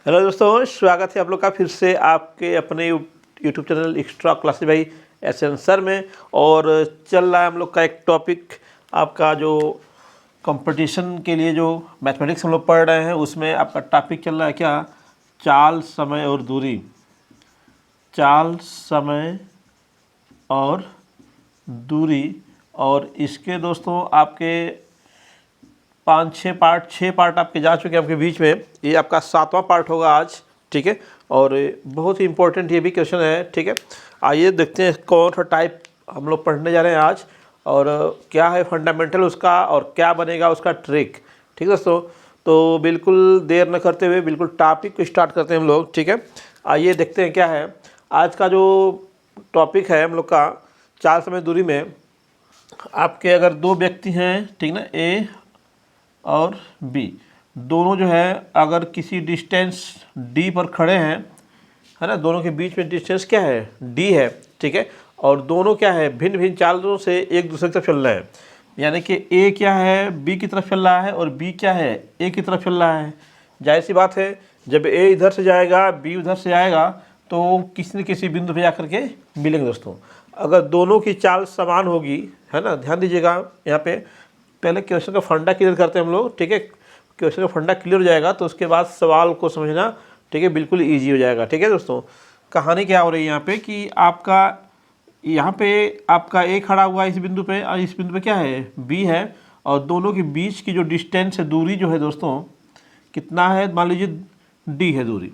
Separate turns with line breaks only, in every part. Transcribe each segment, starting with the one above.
Hello दोस्तों, स्वागत है आप लोग का फिर से आपके अपने YouTube channel extra classes by SN sir में। और चल रहा है हम लोग का एक टॉपिक, आपका जो कंपटीशन के लिए जो मैथमेटिक्स हम लोग पढ़ रहे हैं उसमें आपका टॉपिक चल रहा है क्या, चाल, समय और दूरी। चाल, समय और दूरी। और इसके दोस्तों आपके 6 पार्ट आपके जा चुके हैं आपके बीच में। ये आपका 7वां पार्ट होगा आज, ठीक है। और बहुत ही इंपॉर्टेंट ये भी क्वेश्चन है, ठीक है। आइए देखते हैं कौन सा टाइप हम लोग पढ़ने जा रहे हैं आज, और क्या है फंडामेंटल उसका, और क्या बनेगा उसका ट्रिक, ठीक है दोस्तों। तो बिल्कुल देर न करते हुए बिल्कुल टॉपिक को स्टार्ट करते हैं हम लोग, ठीक है। आइए देखते हैं क्या है आज का जो टॉपिक है हम लोग का। चाल, समय, दूरी में आपके अगर दो व्यक्ति हैं, ठीक ना, ए और बी, दोनों जो है अगर किसी डिस्टेंस डी पर खड़े हैं, है ना, दोनों के बीच में डिस्टेंस क्या है, डी है, ठीक है। और दोनों क्या है, भिन्न भिन्न चालों से एक दूसरे की तरफ चल रहे हैं। यानी कि ए क्या है, बी की तरफ चल रहा है, और बी क्या है, ए की तरफ चल रहा है। जाहिर सी बात है, जब ए इधर से जाएगा, बी उधर से आएगा, तो किसी न किसी बिंदु पे जाकर के मिलेंगे दोस्तों। अगर दोनों की चाल समान होगी, है ना, ध्यान दीजिएगा यहाँ पे। पहले क्वेश्चन का फंडा क्लियर करते हैं हम लोग, ठीक है। क्वेश्चन का फंडा क्लियर हो जाएगा तो उसके बाद सवाल को समझना, ठीक है, बिल्कुल इजी हो जाएगा, ठीक है दोस्तों। कहानी क्या हो रही है यहाँ पे कि आपका यहाँ पे आपका ए खड़ा हुआ है इस बिंदु पे, और इस बिंदु पे क्या है, बी है। और दोनों के बीच की जो डिस्टेंस है, दूरी जो है दोस्तों, कितना है, मान लीजिए डी है दूरी।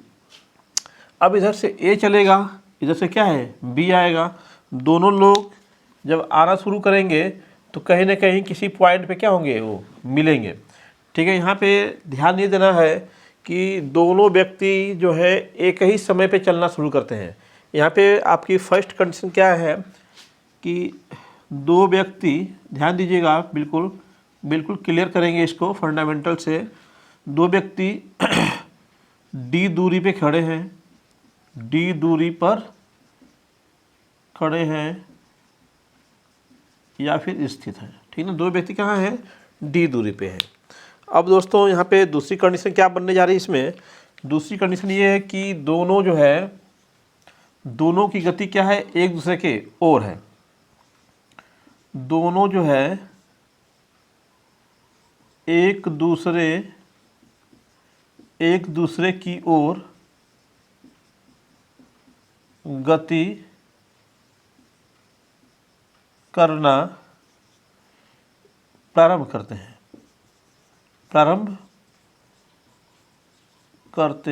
अब इधर से ए चलेगा, इधर से क्या है, बी आएगा। दोनों लोग जब आना शुरू करेंगे तो कहीं ना कहीं किसी पॉइंट पे क्या होंगे, वो मिलेंगे, ठीक है। यहाँ पे ध्यान ये देना है कि दोनों व्यक्ति जो है एक ही समय पे चलना शुरू करते हैं। यहाँ पे आपकी फर्स्ट कंडीशन क्या है कि दो व्यक्ति, ध्यान दीजिएगा, बिल्कुल बिल्कुल क्लियर करेंगे इसको फंडामेंटल से। दो व्यक्ति डी दूरी पे खड़े हैं, डी दूरी पर खड़े हैं या फिर स्थित है, ठीक ना। दो व्यक्ति कहाँ हैं, डी दूरी पे है। अब दोस्तों यहाँ पे दूसरी कंडीशन क्या बनने जा रही है इसमें, दूसरी कंडीशन ये है कि दोनों जो है, दोनों की गति क्या है, एक दूसरे के ओर है। दोनों जो है एक दूसरे की ओर गति करना प्रारंभ करते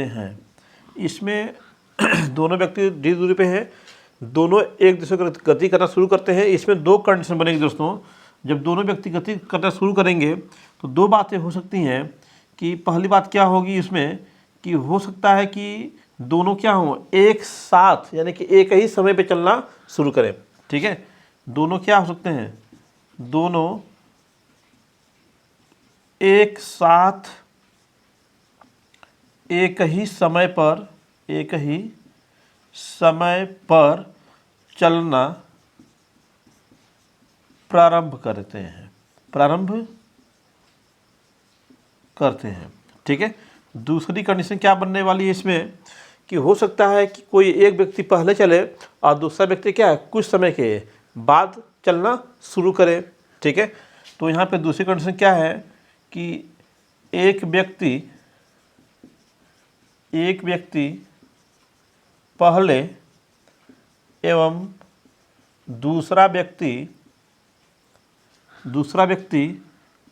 हैं। इसमें दोनों व्यक्ति डी दूरी पे हैं, दोनों एक दूसरे को गति करना शुरू करते हैं। इसमें दो कंडीशन बनेगी दोस्तों। जब दोनों व्यक्ति गति करना शुरू करेंगे तो दो बातें हो सकती हैं कि पहली बात क्या होगी इसमें कि हो सकता है कि दोनों क्या हों, एक साथ, यानी कि एक ही समय पे चलना शुरू करें, ठीक है। दोनों क्या हो सकते हैं, दोनों एक साथ एक ही समय पर चलना प्रारंभ करते हैं, ठीक है। दूसरी कंडीशन क्या बनने वाली है इसमें कि हो सकता है कि कोई एक व्यक्ति पहले चले और दूसरा व्यक्ति क्या है, कुछ समय के बाद चलना शुरू करे, ठीक है। तो यहाँ पे दूसरी कंडीशन क्या है कि एक व्यक्ति पहले एवं दूसरा व्यक्ति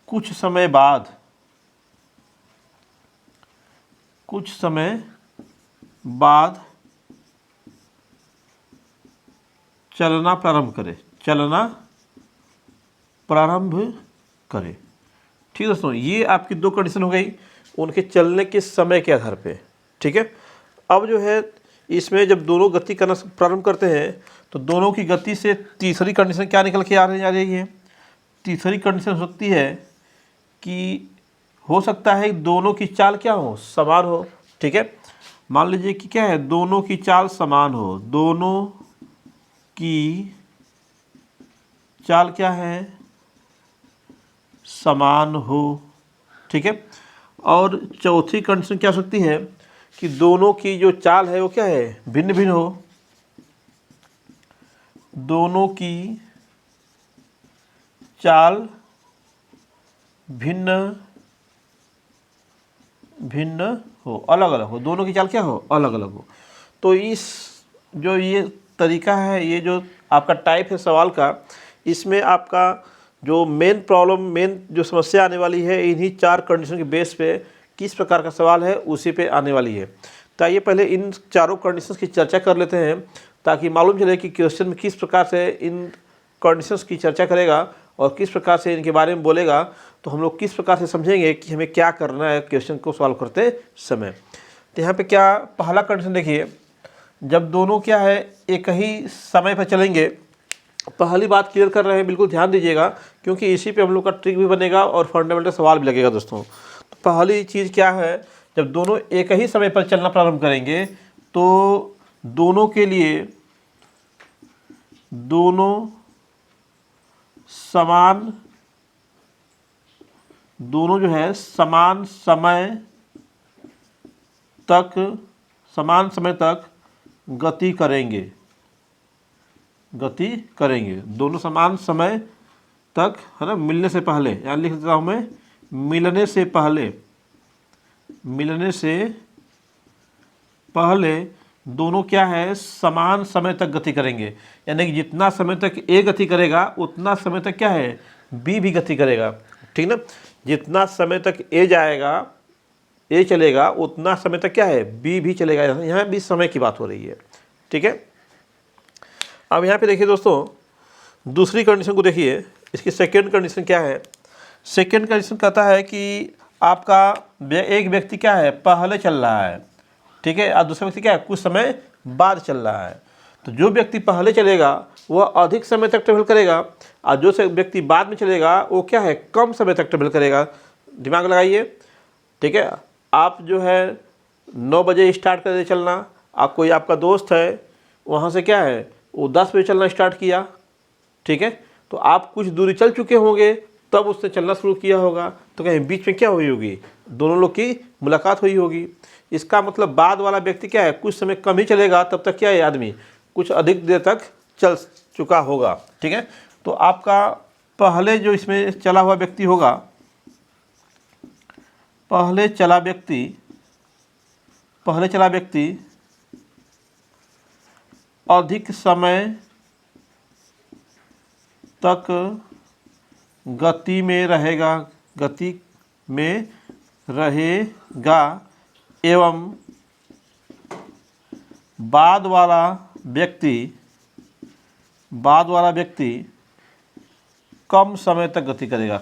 कुछ समय बाद चलना प्रारंभ करे, ठीक है दोस्तों। ये आपकी दो कंडीशन हो गई उनके चलने के समय के आधार पे, ठीक है। अब जो है इसमें जब दोनों गति करना प्रारंभ करते हैं तो दोनों की गति से तीसरी कंडीशन क्या निकल के आ रही है। तीसरी कंडीशन हो सकती है कि हो सकता है दोनों की चाल क्या हो, समान हो, ठीक है। मान लीजिए कि क्या है, दोनों की चाल समान हो, दोनों की चाल क्या है, समान हो, ठीक है। और चौथी कंडीशन क्या हो सकती है कि दोनों की जो चाल है वो क्या है, भिन्न भिन्न हो, दोनों की चाल भिन्न भिन्न हो, अलग अलग हो, दोनों की चाल क्या हो, अलग अलग हो। तो इस जो ये तरीका है, ये जो आपका टाइप है सवाल का, इसमें आपका जो मेन प्रॉब्लम, मेन जो समस्या आने वाली है, इन्हीं 4 कंडीशन के बेस पे किस प्रकार का सवाल है उसी पे आने वाली है। तो आइए पहले इन चारों कंडीशंस की चर्चा कर लेते हैं, ताकि मालूम चले कि क्वेश्चन में किस प्रकार से इन कंडीशंस की चर्चा करेगा और किस प्रकार से इनके बारे में बोलेगा, तो हम लोग किस प्रकार से समझेंगे कि हमें क्या करना है क्वेश्चन को सॉल्व करते समय। तो यहाँ पे क्या पहला कंडीशन देखिए, जब दोनों क्या है एक ही समय पर चलेंगे। पहली बात क्लियर कर रहे हैं, बिल्कुल ध्यान दीजिएगा, क्योंकि इसी पे हम लोग का ट्रिक भी बनेगा और फंडामेंटल सवाल भी लगेगा दोस्तों। तो पहली चीज़ क्या है, जब दोनों एक ही समय पर चलना प्रारंभ करेंगे तो दोनों के लिए दोनों जो है समान समय तक गति करेंगे, दोनों समान समय तक, है ना, मिलने से पहले, यहाँ लिख देता हूँ मैं, मिलने से पहले दोनों क्या है, समान समय तक गति करेंगे। यानी कि जितना समय तक ए गति करेगा उतना समय तक क्या है, बी भी गति करेगा, ठीक ना। जितना समय तक ए जाएगा, ए चलेगा, उतना समय तक क्या है, बी भी चलेगा। यहाँ भी समय की बात हो रही है, ठीक है। अब यहाँ पे देखिए दोस्तों, दूसरी कंडीशन को देखिए, इसकी सेकेंड कंडीशन क्या है। सेकेंड कंडीशन कहता है कि आपका एक व्यक्ति क्या है, पहले चल रहा है, ठीक है, और दूसरा व्यक्ति क्या है, कुछ समय बाद चल रहा है। तो जो व्यक्ति पहले चलेगा वह अधिक समय तक ट्रेवल करेगा, और जो व्यक्ति बाद में चलेगा वो क्या है, कम समय तक ट्रेवल करेगा। दिमाग लगाइए, ठीक है। आप जो है 9 बजे स्टार्ट कर दे चलना, आप कोई आपका दोस्त है वहाँ से क्या है, वो 10 बजे चलना स्टार्ट किया, ठीक है। तो आप कुछ दूरी चल चुके होंगे तब उसने चलना शुरू किया होगा, तो कहीं बीच में क्या हुई होगी, दोनों लोग की मुलाकात हुई होगी। इसका मतलब बाद वाला व्यक्ति क्या है, कुछ समय कम ही चलेगा, तब तक क्या है, आदमी कुछ अधिक देर तक चल चुका होगा, ठीक है। तो आपका पहले जो इसमें चला हुआ व्यक्ति होगा, पहले चला व्यक्ति अधिक समय तक गति में रहेगा एवं बाद वाला व्यक्ति कम समय तक गति करेगा,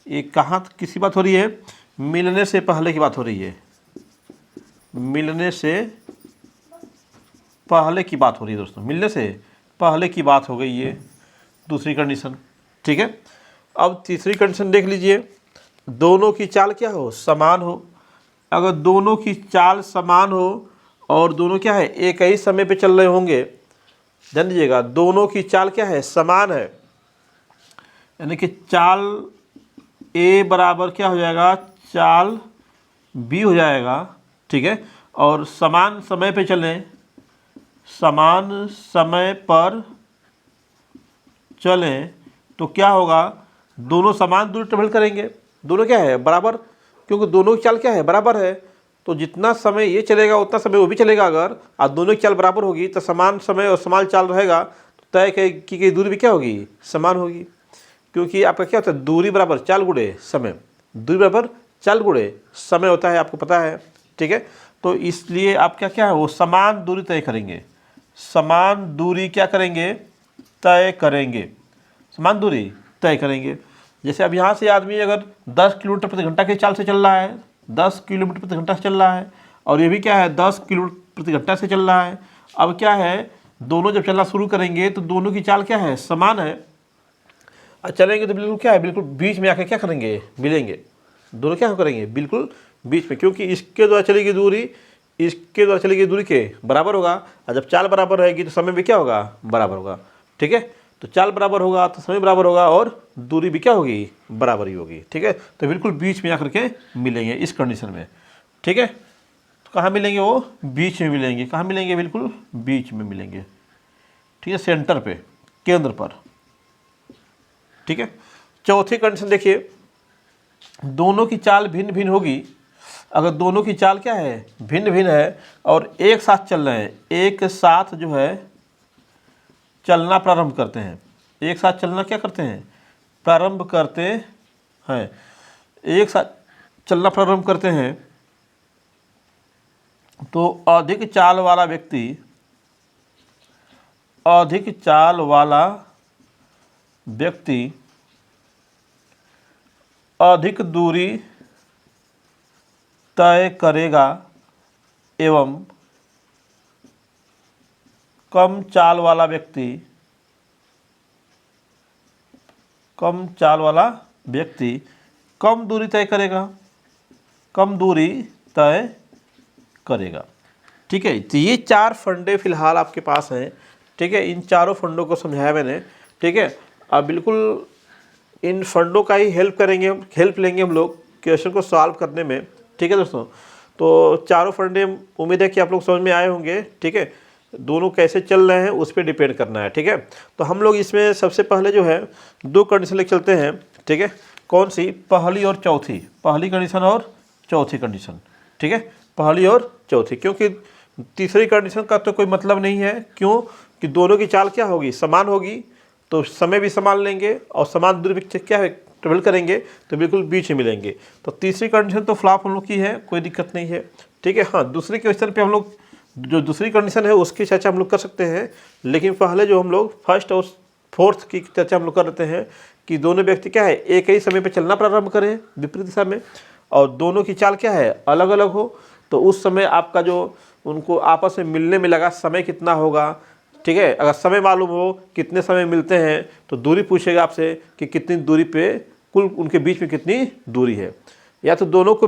ये कहाँ किसी बात हो रही है, मिलने से पहले की बात हो रही है, दोस्तों, मिलने से पहले की बात हो गई ये दूसरी कंडीशन, ठीक है। अब तीसरी कंडीशन देख लीजिए, दोनों की चाल क्या हो, समान हो। अगर दोनों की चाल समान हो और दोनों क्या है, एक ही समय पे चल रहे होंगे, ध्यान दीजिएगा, दोनों की चाल क्या है, समान है, यानी कि चाल ए बराबर क्या हो जाएगा, चाल बी हो जाएगा, ठीक है। और समान समय पे चलें, समान समय पर चलें तो क्या होगा, दोनों समान दूरी ट्रेवल करेंगे, दोनों क्या है, बराबर, क्योंकि दोनों की चाल क्या है, बराबर है। तो जितना समय ये चलेगा उतना समय वो भी चलेगा, अगर और दोनों की चाल बराबर होगी तो समान समय और समान चाल रहेगा, तो तय की दूरी भी क्या होगी, समान होगी। क्योंकि आपका क्या होता है, दूरी बराबर चाल गुणे समय, दूरी बराबर चाल गुणे समय होता है, आपको पता है, ठीक है। तो इसलिए आप क्या है, वो समान दूरी तय करेंगे, समान दूरी क्या करेंगे, तय करेंगे। जैसे अब यहाँ से आदमी अगर 10 किलोमीटर प्रति घंटा की चाल से चल रहा है, 10 किलोमीटर प्रति घंटा से चल रहा है, और ये भी क्या है, 10 किलोमीटर प्रति घंटा से चल रहा है। अब क्या है, दोनों जब चलना शुरू करेंगे तो दोनों की चाल क्या है, समान है, और चलेंगे तो बिल्कुल क्या है, बिल्कुल बीच में आकर क्या करेंगे, मिलेंगे, दोनों क्या करेंगे, बिल्कुल बीच में, क्योंकि इसके द्वारा चलेगी दूरी इसके द्वारा चलेगी दूरी के बराबर होगा, और जब चाल बराबर रहेगी तो समय भी क्या होगा, बराबर होगा, ठीक है। तो चाल बराबर होगा तो समय बराबर होगा और दूरी भी क्या होगी, बराबर ही होगी। ठीक है, तो बिल्कुल बीच में आकर के मिलेंगे इस कंडीशन में। ठीक है, तो कहाँ मिलेंगे, वो बीच में मिलेंगे। कहाँ मिलेंगे, बिल्कुल बीच में मिलेंगे। ठीक है, सेंटर पे, केंद्र पर। ठीक है, चौथी कंडीशन देखिए, दोनों की चाल भिन्न भिन्न होगी। अगर दोनों की चाल क्या है, भिन्न भिन्न है और एक साथ चल रहे हैं, एक साथ जो है चलना प्रारंभ करते हैं, एक साथ चलना क्या करते हैं, प्रारंभ करते हैं, एक साथ चलना प्रारंभ करते हैं, तो अधिक चाल वाला व्यक्ति, अधिक चाल वाला व्यक्ति अधिक दूरी तय करेगा एवं कम चाल वाला व्यक्ति, कम चाल वाला व्यक्ति कम दूरी तय करेगा, कम दूरी तय करेगा। ठीक है, तो ये 4 फंडे फिलहाल आपके पास हैं। ठीक है, इन चारों फंडों को समझाया मैंने। ठीक है, अब बिल्कुल इन फंडों का ही हेल्प लेंगे हम लोग क्वेश्चन को सॉल्व करने में। ठीक है दोस्तों, तो चारों फंडे उम्मीद है कि आप लोग समझ में आए होंगे। ठीक है, दोनों कैसे चल रहे हैं उस पर डिपेंड करना है। ठीक है, तो हम लोग इसमें सबसे पहले जो है 2 कंडीशन लेके चलते हैं। ठीक है, कौन सी, पहली और चौथी, पहली कंडीशन और चौथी कंडीशन। ठीक है, पहली और चौथी, क्योंकि तीसरी कंडीशन का तो कोई मतलब नहीं है। क्यों कि दोनों की चाल क्या होगी, समान होगी, तो समय भी समान लेंगे और समान दूरी पे क्या है ट्रेवल करेंगे, तो बिल्कुल बीच में मिलेंगे। तो तीसरी कंडीशन तो फ्लॉप हम लोग की है, कोई दिक्कत नहीं है। ठीक है, हाँ, दूसरे क्वेश्चन पे हम लोग जो दूसरी कंडीशन है उसकी चर्चा हम लोग कर सकते हैं, लेकिन पहले जो हम लोग फर्स्ट और फोर्थ की चर्चा हम लोग कर लेते हैं कि दोनों व्यक्ति क्या है एक ही समय पर चलना प्रारंभ करें विपरीत दिशा में, और दोनों की चाल क्या है अलग अलग हो, तो उस समय आपका जो उनको आपस में मिलने में लगा समय कितना होगा। ठीक है, अगर समय मालूम हो कितने समय मिलते हैं, तो दूरी पूछेगा आपसे कि कितनी दूरी पे कुल उनके बीच में कितनी दूरी है। या तो दोनों के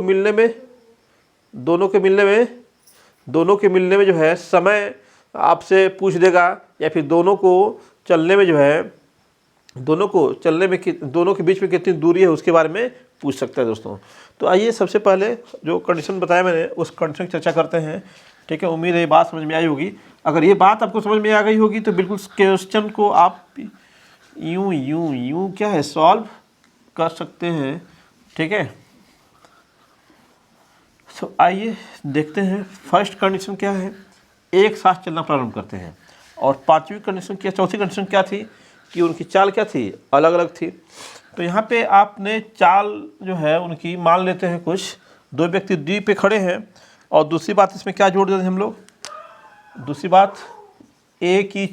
मिलने में जो है समय आपसे पूछ देगा, या फिर दोनों के बीच में कितनी दूरी है उसके बारे में पूछ सकता है दोस्तों। तो आइए सबसे पहले जो कंडीशन बताया मैंने उस कंडीशन की चर्चा करते हैं। ठीक है, उम्मीद है ये बात समझ में आई होगी। अगर ये बात आपको समझ में आ गई होगी तो बिल्कुल क्वेश्चन को आप यूं क्या है सॉल्व कर सकते हैं। ठीक है, तो आइए देखते हैं फर्स्ट कंडीशन क्या है, एक साथ चलना प्रारंभ करते हैं। और पांचवी कंडीशन क्या, चौथी कंडीशन क्या थी कि उनकी चाल क्या थी, अलग अलग थी। तो यहाँ पे आपने चाल जो है उनकी मान लेते हैं कुछ, 2 व्यक्ति डी पे खड़े हैं, और दूसरी बात इसमें क्या जोड़ देते हैं हम लोग, दूसरी बात ए की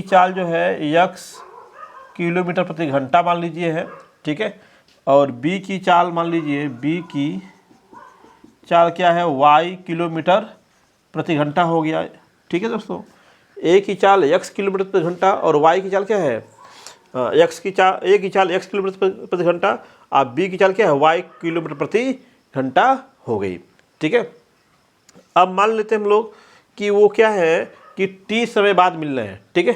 चाल जो है x किलोमीटर प्रति घंटा मान लीजिए है। ठीक है, और बी की चाल मान लीजिए, बी की चाल क्या है y किलोमीटर प्रति घंटा हो गया। ठीक है दोस्तों, ए की चाल x किलोमीटर प्रति घंटा और y की चाल क्या है ए की चाल x किलोमीटर प्रति घंटा, और बी की चाल क्या है y किलोमीटर प्रति घंटा हो गई। ठीक है, अब मान लेते हैं हम लोग कि वो क्या है कि t समय बाद मिल रहे हैं। ठीक है,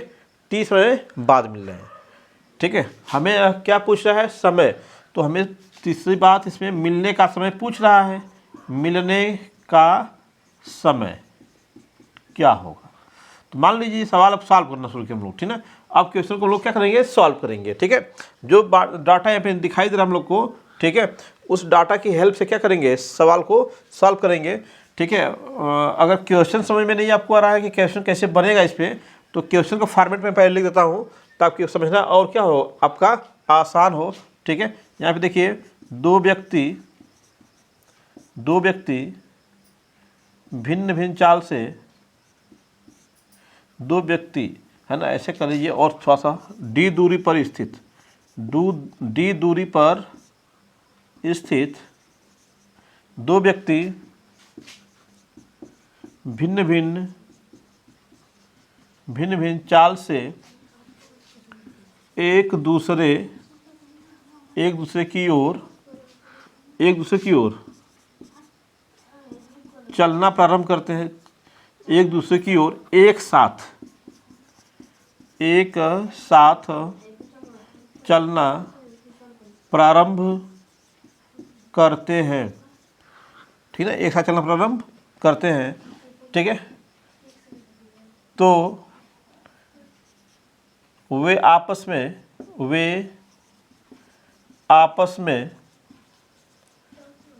t समय बाद मिल रहे हैं। ठीक है, हमें क्या पूछ रहा है, समय, तो हमें तीसरी बात इसमें मिलने का समय पूछ रहा है, मिलने का समय क्या होगा। तो मान लीजिए सवाल अब सॉल्व करना शुरू किया हम लोग। ठीक है, अब क्वेश्चन को हम लोग क्या करेंगे, सॉल्व करेंगे। ठीक है, जो डाटा यहाँ पे दिखाई दे रहा है हम लोग को, ठीक है, उस डाटा की हेल्प से क्या करेंगे, सवाल को सॉल्व करेंगे। ठीक है, अगर क्वेश्चन समझ में नहीं आपको आ रहा है कि क्वेश्चन कैसे बनेगा इस पर, तो क्वेश्चन को फॉर्मेट में पहले लिख देता हूँ ताकि समझना और क्या हो आपका आसान हो। ठीक है, यहाँ पे देखिए दो व्यक्ति भिन्न भिन्न चाल से, दो व्यक्ति है ना, ऐसे कर लीजिए और थोड़ा सा डी दूरी पर स्थित दो व्यक्ति भिन्न भिन्न चाल से एक दूसरे की ओर चलना प्रारंभ करते हैं, एक दूसरे की ओर एक साथ एक साथ चलना प्रारंभ करते हैं, ठीक है, एक साथ चलना प्रारंभ करते हैं, ठीक है, तो वे आपस में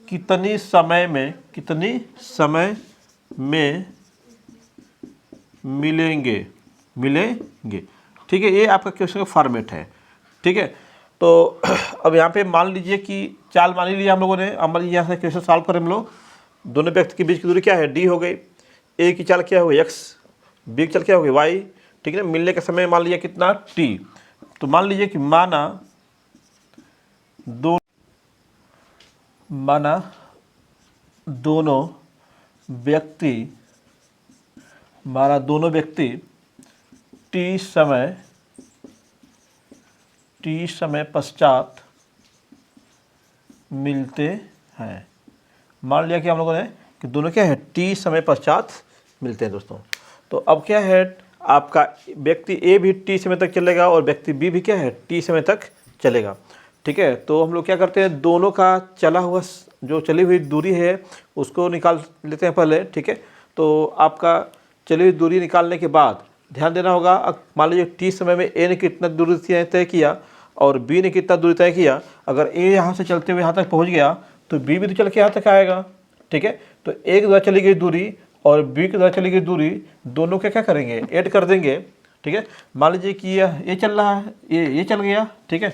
कितनी समय में मिलेंगे, ठीक है। ये आपका क्वेश्चन का फॉर्मेट है, ठीक है। तो अब यहाँ पे मान लीजिए कि चाल मान लिया हम लोगों ने, अब यहाँ से क्वेश्चन सॉल्व करें हम लोग। दोनों व्यक्ति के बीच की दूरी क्या है, डी हो गई। ए की चाल क्या हो गई, एक्स, बी की चाल क्या हो गई, वाई, ठीक है ना। मिलने का समय मान लिया कितना, टी। तो मान लीजिए कि माना दोनों व्यक्ति टी समय पश्चात मिलते हैं। मान लिया कि हम लोगों ने कि दोनों क्या है, टी समय पश्चात मिलते हैं दोस्तों। तो अब क्या है, आपका व्यक्ति ए भी टी समय तक चलेगा और व्यक्ति बी भी क्या है, टी समय तक चलेगा, ठीक है। तो हम लोग क्या करते हैं, दोनों का चला हुआ जो चली हुई दूरी है उसको निकाल लेते हैं पहले, ठीक है। तो आपका चली हुई दूरी निकालने के बाद ध्यान देना होगा, मान लीजिए टी समय में ए ने कितना दूरी तय किया और बी ने कितना दूरी तय किया। अगर ए यहाँ से चलते हुए यहाँ तक पहुँच गया तो बी भी तो चल के यहाँ तक आएगा, ठीक है। तो ए के द्वारा चली गई दूरी और बी के द्वारा चली गई दूरी, दोनों के क्या करेंगे, ऐड कर देंगे, ठीक है। मान लीजिए कि ये चल रहा है, ये चल गया, ठीक है।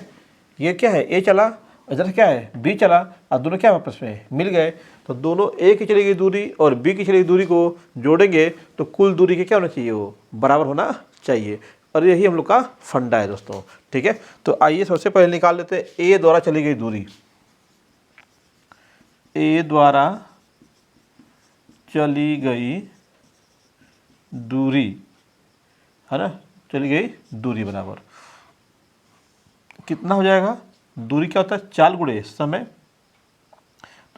ये क्या है, ए चला, इधर क्या है, बी चला, और दोनों क्या आपस में मिल गए। तो दोनों ए की चली गई दूरी और बी की चली गई दूरी को जोड़ेंगे तो कुल दूरी के क्या होना चाहिए, वो बराबर होना चाहिए। और यही हम लोग का फंडा है दोस्तों, ठीक है। तो आइए सबसे पहले निकाल लेते हैं ए द्वारा चली गई दूरी। ए द्वारा चली गई दूरी, है ना, चली गई दूरी बराबर कितना हो जाएगा, दूरी क्या होता है, चाल गुणे समय।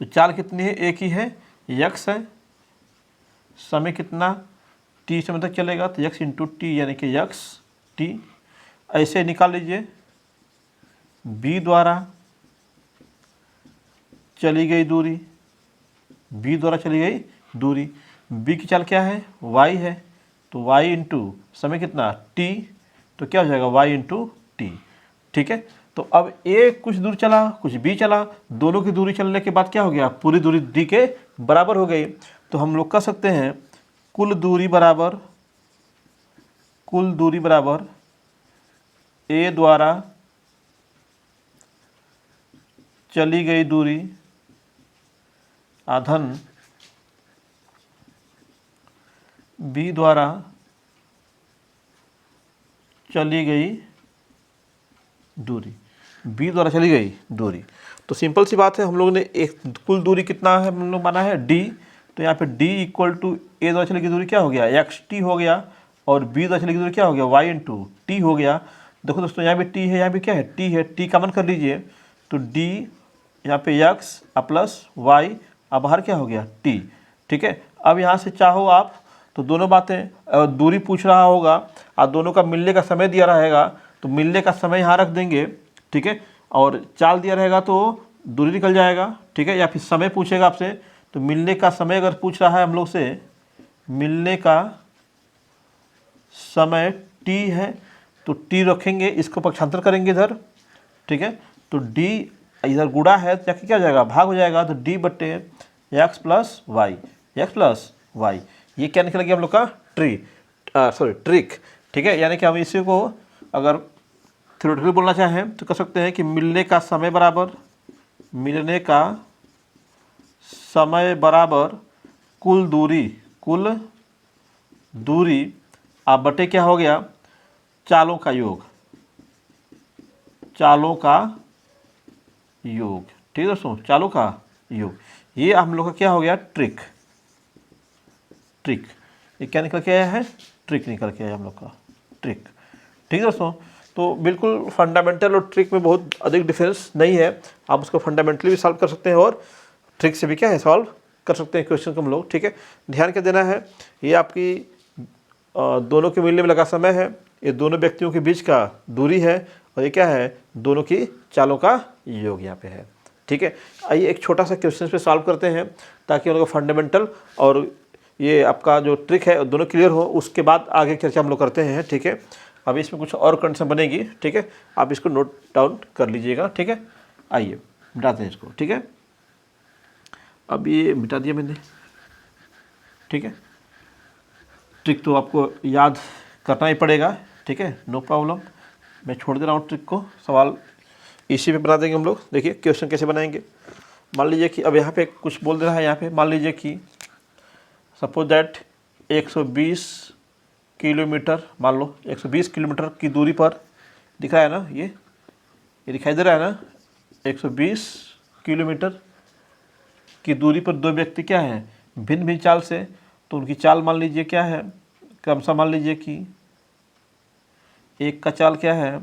तो चाल कितनी है, एक ही है, यक्स है। समय कितना, टी समय तक चलेगा तो यक्स इंटू टी, यानी कि यक्स टी। ऐसे निकाल लीजिए, बी द्वारा चली गई दूरी, बी द्वारा चली गई दूरी, बी की चाल क्या है, वाई है। तो वाई इंटू समय कितना, टी, तो क्या हो जाएगा, वाई इंटू टी, ठीक है। तो अब ए कुछ दूर चला, कुछ बी चला, दोनों की दूरी चलने के बाद क्या हो गया, पूरी दूरी डी के बराबर हो गई। तो हम लोग कह सकते हैं कुल दूरी बराबर ए द्वारा चली गई दूरी आधन बी द्वारा चली गई दूरी, बी द्वारा चली गई दूरी। तो सिंपल सी बात है, हम लोगों ने एक कुल दूरी कितना है हम लोग माना है, डी। तो यहाँ पे डी इक्वल टू ए द्वारा चली गई दूरी क्या हो गया, एक्स टी हो गया, और बी द्वारा चली गई दूरी क्या हो गया, वाई इंटू टी हो गया। देखो दोस्तों, यहाँ पे टी है, यहाँ पे क्या है, टी है, टी कॉमन कर लीजिए। तो डी यहाँ पे एक्स प्लस वाई, अब बाहर क्या हो गया, टी, ठीक है। अब यहाँ से चाहो आप तो दोनों बातें, दूरी पूछ रहा होगा और दोनों का मिलने का समय दिया रहेगा तो मिलने का समय यहाँ रख देंगे, ठीक है। और चाल दिया रहेगा तो दूरी निकल जाएगा, ठीक है। या फिर समय पूछेगा आपसे तो मिलने का समय अगर पूछ रहा है हम लोग से, मिलने का समय टी है तो टी रखेंगे, इसको पक्षांतर करेंगे इधर, ठीक है। तो डी इधर गुणा है तो जाके क्या हो जाएगा, भाग हो जाएगा। तो डी बट्टे एक्स प्लस वाई, ये क्या निकल गया हम लोग का, ट्रिक, ठीक है। यानी कि हम इसी को अगर थ्योरेटिकली बोलना चाहें तो कह सकते हैं कि मिलने का समय बराबर कुल दूरी आप बटे क्या हो गया, चालों का योग, ठीक है दोस्तों, चालों का योग। ये हम लोग का क्या हो गया, ट्रिक, ये क्या निकल के आया है, ट्रिक निकल के आया हम लोग का, ट्रिक, ठीक है दोस्तों। तो बिल्कुल फंडामेंटल और ट्रिक में बहुत अधिक डिफरेंस नहीं है, आप उसको फंडामेंटली भी सॉल्व कर सकते हैं और ट्रिक से भी क्या है, सॉल्व कर सकते हैं क्वेश्चन को हम लोग, ठीक है। ध्यान क्या देना है, ये आपकी दोनों के मिलने में लगा समय है, ये दोनों व्यक्तियों के बीच का दूरी है और ये क्या है, दोनों की चालों का योग यहाँ पे है। ठीक है, आइए एक छोटा सा क्वेश्चन पे सॉल्व करते हैं ताकि उन लोग फंडामेंटल और ये आपका जो ट्रिक है दोनों क्लियर हो, उसके बाद आगे चर्चा हम लोग करते हैं। ठीक है, अभी इसमें कुछ और कंडीशन बनेगी। ठीक है, आप इसको नोट डाउन कर लीजिएगा। ठीक है, आइए मिटाते हैं इसको। ठीक है, अब ये मिटा दिया मैंने। ठीक है, ट्रिक तो आपको याद करना ही पड़ेगा। ठीक है, नो प्रॉब्लम, मैं छोड़ दे रहा हूँ ट्रिक को, सवाल इसी पे बना देंगे हम लोग। देखिए क्वेश्चन कैसे बनाएंगे। मान लीजिए कि अब यहाँ पे कुछ बोल दे रहा है, यहाँ पे मान लीजिए कि सपोज दैट 120 किलोमीटर, मान लो 120 किलोमीटर की दूरी पर दिख रहा है ना, ये दिखाई दे रहा है ना, 120 किलोमीटर की दूरी पर दो व्यक्ति क्या है, भिन्न भिन्न चाल से, तो उनकी चाल मान लीजिए क्या है, क्रमशः मान लीजिए कि एक का चाल क्या है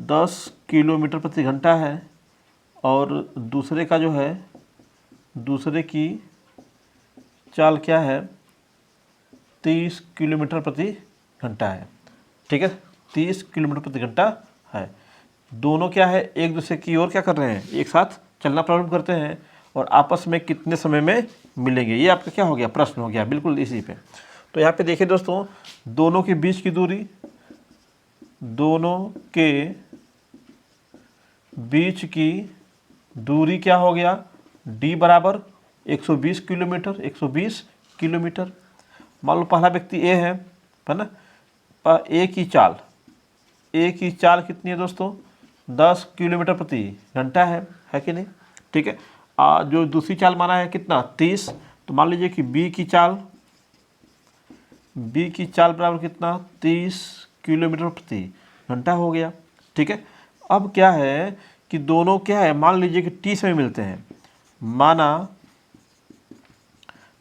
10 किलोमीटर प्रति घंटा है और दूसरे का जो है, दूसरे की चाल क्या है 30 किलोमीटर प्रति घंटा है। ठीक है, 30 किलोमीटर प्रति घंटा है। दोनों क्या है, एक दूसरे की ओर क्या कर रहे हैं, एक साथ चलना प्रारंभ करते हैं और आपस में कितने समय में मिलेंगे, ये आपका क्या हो गया, प्रश्न हो गया बिल्कुल इसी पे। तो यहाँ पे देखिए दोस्तों, दोनों के बीच की दूरी, दोनों के बीच की दूरी क्या हो गया, d बराबर 120 किलोमीटर, 120 किलोमीटर। मान लो पहला व्यक्ति ए है ना, ए की चाल, ए की चाल कितनी है दोस्तों, 10 किलोमीटर प्रति घंटा है कि नहीं। ठीक है, जो दूसरी चाल माना है कितना 30, तो मान लीजिए कि बी की चाल बराबर कितना 30 किलोमीटर प्रति घंटा हो गया। ठीक है, अब क्या है कि दोनों क्या है, मान लीजिए कि टी समय मिलते हैं, माना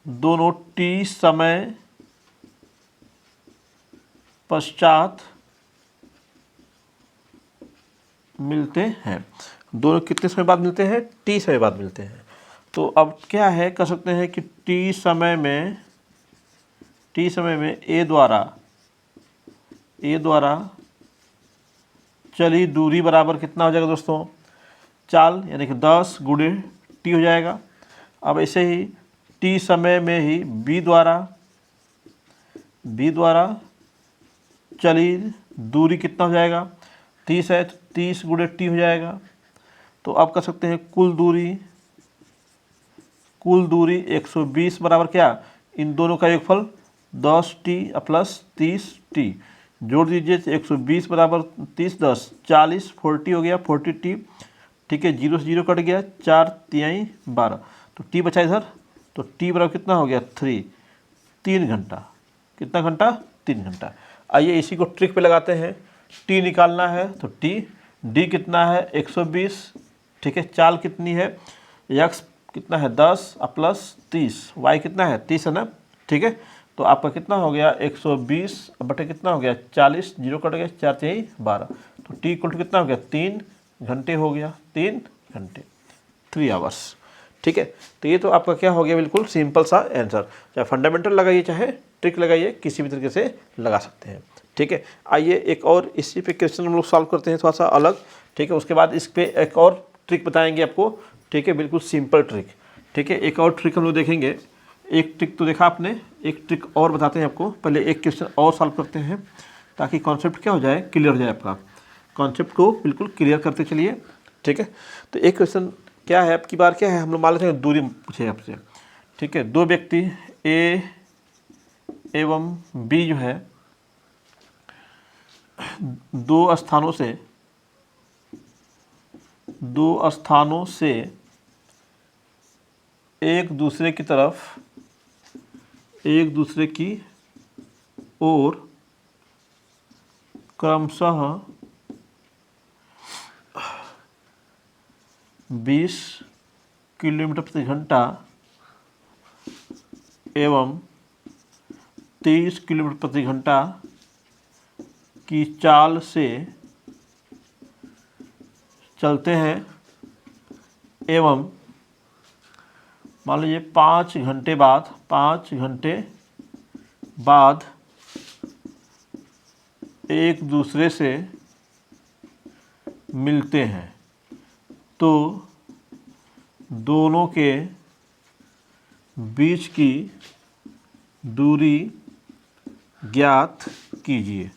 दोनों टी समय पश्चात मिलते हैं। दोनों कितने समय बाद मिलते हैं, टी समय बाद मिलते हैं। तो अब क्या है, कर सकते हैं कि टी समय में ए द्वारा चली दूरी बराबर कितना हो जाएगा दोस्तों, चाल, यानी कि 10 गुणे टी हो जाएगा। अब ऐसे ही टी समय में ही बी द्वारा चली दूरी कितना हो जाएगा, 30 है तो 30 गुणे टी हो जाएगा। तो आप कर सकते हैं कुल दूरी 120 बराबर क्या, इन दोनों का योगफल 10t प्लस 30t, जोड़ दीजिए 120 बराबर 30 10 40 40 हो गया 40t। ठीक है, 0 से 0 कट गया, 4 तिहाई 12, तो t बचा इधर, तो t बराबर कितना हो गया 3 घंटा। कितना घंटा, 3 घंटा। आइए इसी को ट्रिक पे लगाते हैं। t निकालना है तो t, d कितना है 120। ठीक है, चाल कितनी है, x कितना है 10 प्लस 30, y कितना है 30 है ना। ठीक है, तो आपका कितना हो गया 120 बटे कितना हो गया 40, 0 कट गया, 4 तिहाई 12, तो t इक्वल टू कितना हो गया 3 घंटे हो गया, 3 घंटे 3 आवर्स। ठीक है, तो ये तो आपका क्या हो गया, बिल्कुल सिंपल सा आंसर। चाहे फंडामेंटल लगाइए चाहे ट्रिक लगाइए, किसी भी तरीके से लगा सकते हैं। ठीक है, आइए एक और इसी पे क्वेश्चन हम लोग सॉल्व करते हैं थोड़ा सा अलग। ठीक है, उसके बाद इस पे एक और ट्रिक बताएंगे आपको। ठीक है, बिल्कुल सिंपल ट्रिक। ठीक है, एक और ट्रिक हम लोग देखेंगे। एक ट्रिक तो देखा आपने, एक ट्रिक और बताते हैं आपको। पहले एक क्वेश्चन और सॉल्व करते हैं ताकि कॉन्सेप्ट क्या हो जाए, क्लियर हो जाए। आपका कॉन्सेप्ट को बिल्कुल क्लियर करते चलिए। ठीक है, तो एक क्वेश्चन क्या है, आपकी बार क्या है, हम लोग मान लेते हैं दूरी पूछे आपसे। ठीक है, दो व्यक्ति ए एवं बी जो है दो स्थानों से एक दूसरे की ओर क्रमशः 20 किलोमीटर प्रति घंटा एवं 30 किलोमीटर प्रति घंटा की चाल से चलते हैं एवं मान लीजिए 5 घंटे बाद एक दूसरे से मिलते हैं तो दोनों के बीच की दूरी ज्ञात कीजिए।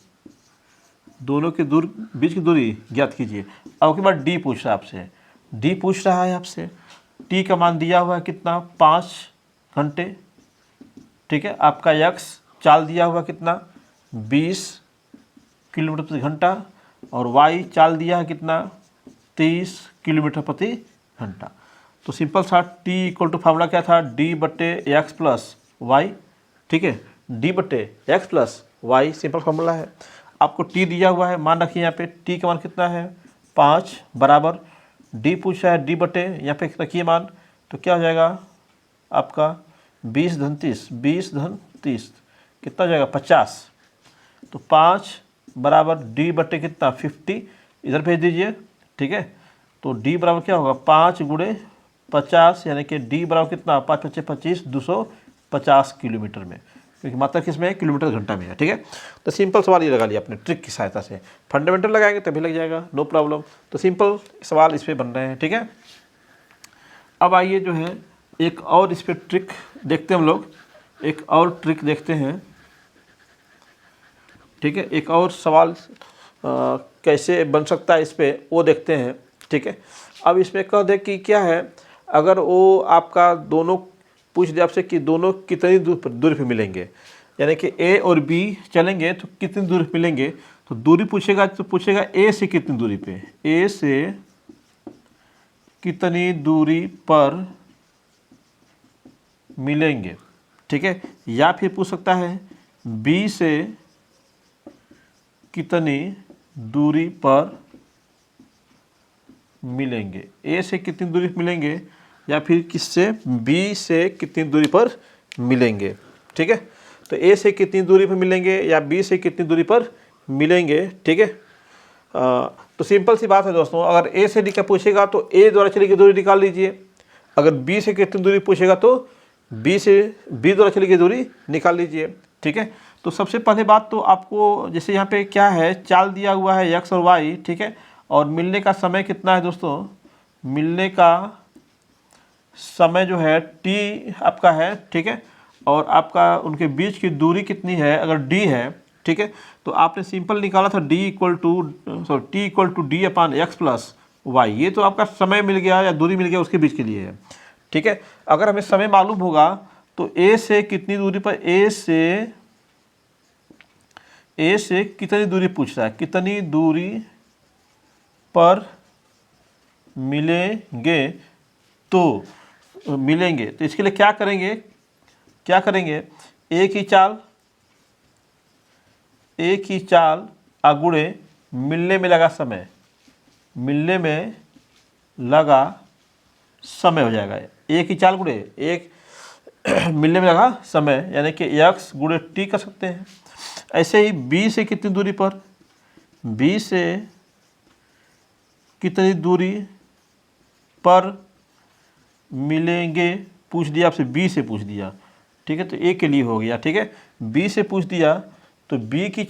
दोनों के बीच की दूरी ज्ञात कीजिए। अब के बाद डी पूछ रहा है आपसे, डी पूछ रहा है आपसे, टी का मान दिया हुआ है कितना, 5 घंटे, ठीक है। आपका एक्स चाल दिया हुआ कितना, 20 किलोमीटर प्रति घंटा, और वाई चाल दिया है कितना, 30 किलोमीटर प्रति घंटा। तो सिंपल सा टी इक्वल टू फार्मूला क्या था, डी बट्टे एक्स प्लस वाई, ठीक है। डी बट्टे x plus y simple formula है। आपको टी दिया हुआ है, मान रखिए यहाँ पे टी का मान कितना है, 5 बराबर डी पूछा है, डी बटे यहाँ पे रखिए मान, तो क्या हो जाएगा आपका 20 धन 30, 20 धन 30 कितना हो जाएगा 50। तो 5 बराबर डी बटे कितना 50, इधर भेज दीजिए, ठीक है। तो डी बराबर क्या होगा 5 गुणे 50, यानी कि डी बराबर कितना 5 × 5 = 25, 250 किलोमीटर में, क्योंकि मात्रा किस में है, किलोमीटर घंटा में है, ठीक है। तो सिंपल सवाल ये लगा लिया अपने ट्रिक की सहायता से। फंडामेंटल लगाएंगे तभी लग जाएगा, नो प्रॉब्लम। तो सिंपल सवाल इस पर बन रहे हैं, ठीक है। अब आइए जो है एक और इस पर ट्रिक देखते हैं हम लोग, एक और ट्रिक देखते हैं, ठीक है। एक और सवाल कैसे बन सकता है इस पर वो देखते हैं, ठीक है। अब इसमें कह दे कि क्या है, अगर वो आपका दोनों पूछ दे आपसे कि दोनों कितनी दूरी पे मिलेंगे, यानी कि ए और बी चलेंगे तो कितनी दूरी पे मिलेंगे, तो दूरी पूछेगा तो पूछेगा ए से कितनी दूरी पे, ए से कितनी दूरी पर मिलेंगे, ठीक है। या फिर पूछ सकता है बी से कितनी दूरी पर मिलेंगे, ए से कितनी दूरी पर मिलेंगे, या फिर किससे, बी से कितनी दूरी पर मिलेंगे, ठीक है। तो ए से कितनी दूरी पर मिलेंगे या बी से कितनी दूरी पर मिलेंगे, ठीक है। तो सिंपल सी बात है दोस्तों, अगर ए से डी का पूछेगा तो ए द्वारा चली गई दूरी निकाल लीजिए, अगर बी से कितनी दूरी पूछेगा तो बी द्वारा चली गई दूरी निकाल लीजिए, ठीक है। तो सबसे पहले बात तो आपको, जैसे यहाँ पे क्या है, चाल दिया हुआ है एक्स और वाई, ठीक है, और मिलने का समय कितना है दोस्तों, मिलने का समय जो है टी आपका है, ठीक है, और आपका उनके बीच की दूरी कितनी है, अगर डी है, ठीक है, तो आपने सिंपल निकाला था t equal to d upon x plus y. ये तो आपका समय मिल गया या दूरी मिल गया उसके बीच के लिए है, ठीक है। अगर हमें समय मालूम होगा तो ए से कितनी दूरी पर, ए से कितनी दूरी पूछ रहा है, कितनी दूरी पर मिलेंगे, तो इसके लिए क्या करेंगे, एक ही चाल अगुणे मिलने में लगा समय हो जाएगा, एक ही चाल गुणे एक मिलने में लगा समय, यानी कि एक्स गुणे टी कर सकते हैं। ऐसे ही बी से कितनी दूरी पर, बी से कितनी दूरी पर मिलेंगे पूछ दिया आपसे, बी से पूछ दिया, ठीक है, तो ए के लिए हो गया, ठीक है। बी से पूछ दिया तो बी की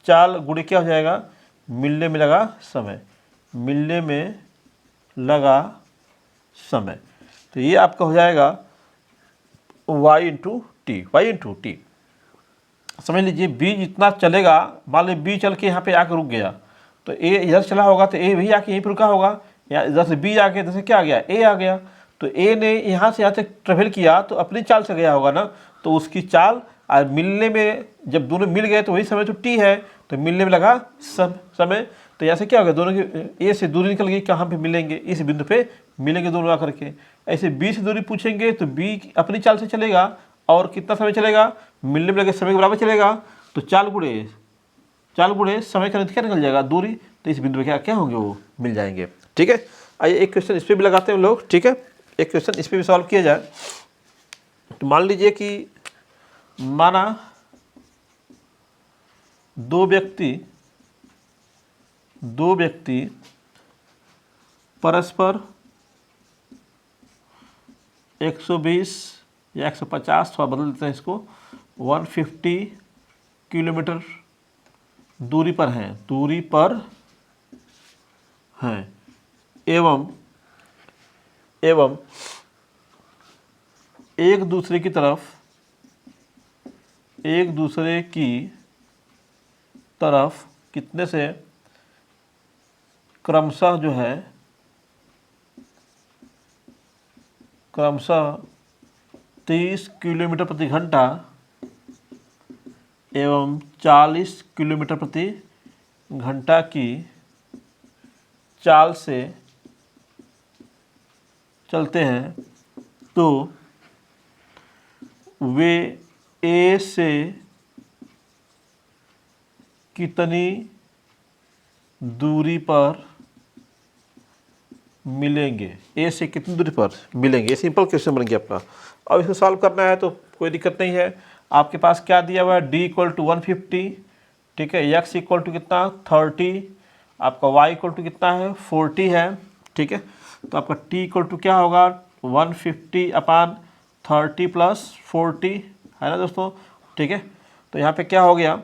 चाल गुणे क्या हो जाएगा, मिलने में लगा समय, तो ये आपका हो जाएगा y इंटू टी। समझ लीजिए बी जितना चलेगा, मान लीजिए बी चल के यहाँ पे आकर रुक गया, तो ए इधर चला होगा तो ए भी आके यहीं पर रुका होगा, या इधर से बी आके इधर से क्या आ गया, ए आ गया, तो ए ने यहाँ से यहाँ तक ट्रेवल किया तो अपनी चाल से गया होगा ना, तो उसकी चाल और मिलने में, जब दोनों मिल गए तो वही समय तो टी है, तो मिलने में लगा समय, तो यहाँ से क्या होगा, दोनों की ए से दूरी निकल गई, कहाँ पे मिलेंगे, इस बिंदु पे मिलेंगे दोनों आकर के। ऐसे बी से दूरी पूछेंगे तो बी अपनी चाल से चलेगा, और कितना समय चलेगा, मिलने में लगे समय के बराबर चलेगा, तो चाल गुणे समय का क्या निकल जाएगा, दूरी, तो इस बिंदु पे क्या होंगे, वो मिल जाएंगे, ठीक है। आइए एक क्वेश्चन इस पर भी लगाते हैं लोग, ठीक है, एक क्वेश्चन इस पर भी सॉल्व किया जाए। तो मान लीजिए कि माना दो व्यक्ति परस्पर 120 या 150, थोड़ा बदल देते हैं इसको, 150 किलोमीटर दूरी पर हैं एवं एक दूसरे की तरफ कितने से क्रमशः 30 किलोमीटर प्रति घंटा एवं 40 किलोमीटर प्रति घंटा की चाल से चलते हैं तो वे ए से कितनी दूरी पर मिलेंगे। ए से कितनी दूरी पर मिलेंगे, ये सिंपल क्वेश्चन बन गया आपका। अब इसको सॉल्व करना है तो कोई दिक्कत नहीं है। आपके पास क्या दिया हुआ है, डी इक्वल टू 150, ठीक है, एक्स इक्वल टू कितना 30, आपका वाई इक्वल टू कितना है 40 है, ठीक है। तो आपका टी इक्वल टू क्या होगा 150/30 + 40 है ना दोस्तों, ठीक है। तो यहाँ पे क्या हो गया,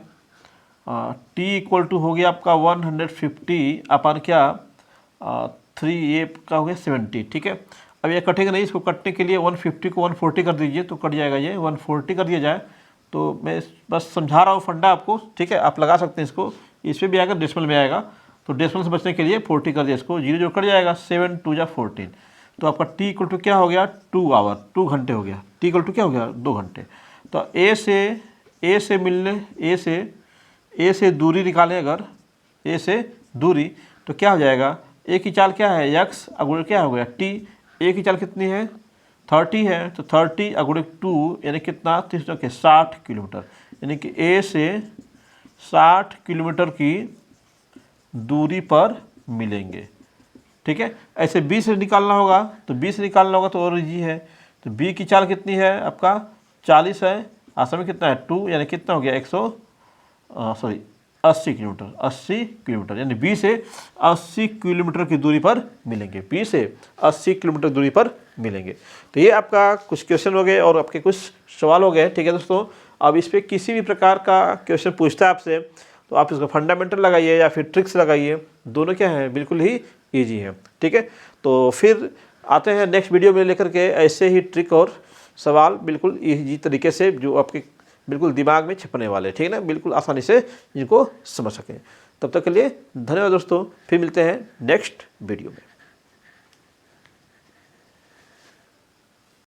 टी इक्वल टू हो गया आपका 150/3, ये का हो गया 70, ठीक है। अब ये कटेगा नहीं, इसको कटने के लिए 150 को 140 कर दीजिए तो कट जाएगा, ये 140 कर दिया जाए। तो मैं बस समझा रहा हूँ फंडा आपको, ठीक है, आप लगा सकते हैं इसको, इसमें भी आएगा डेसिमल में आएगा, तो डेसिमल से बचने के लिए 40 कर दिया, इसको 0 कट जाएगा, 7 2 जा 14। तो आपका टी इक्वल टू क्या हो गया 2 आवर, 2 घंटे हो गया, टी इक्वल टू क्या हो गया 2 घंटे। तो ए से दूरी निकालें, अगर ए से दूरी तो क्या हो जाएगा, ए की चाल क्या है x, अगुणे क्या हो गया टी, ए की चाल कितनी है 30 है, तो 30 अगुणे 2 यानी कितना 60 किलोमीटर, यानी कि ए से 60 किलोमीटर की दूरी पर मिलेंगे, ठीक है। ऐसे बी से निकालना होगा, तो बी से निकालना होगा तो और इजी है। तो बी की चाल कितनी है आपका 40 है, आसान में कितना है 2, यानी कितना हो गया 80 किलोमीटर, यानी बी से 80 किलोमीटर की दूरी पर मिलेंगे, बी से 80 किलोमीटर दूरी पर मिलेंगे। तो ये आपका कुछ क्वेश्चन हो गए और आपके कुछ सवाल हो गए, ठीक है दोस्तों। अब इस पर किसी भी प्रकार का क्वेश्चन पूछता है आपसे तो आप इसका फंडामेंटल लगाइए या फिर ट्रिक्स लगाइए, दोनों क्या है बिल्कुल ही ईजी है, ठीक है। तो फिर आते हैं नेक्स्ट वीडियो में लेकर के ऐसे ही ट्रिक और सवाल बिल्कुल ईजी तरीके से जो आपके बिल्कुल दिमाग में छिपने वाले, ठीक है ना, बिल्कुल आसानी से इनको समझ सकें। तब तक के लिए धन्यवाद दोस्तों, फिर मिलते हैं नेक्स्ट वीडियो में।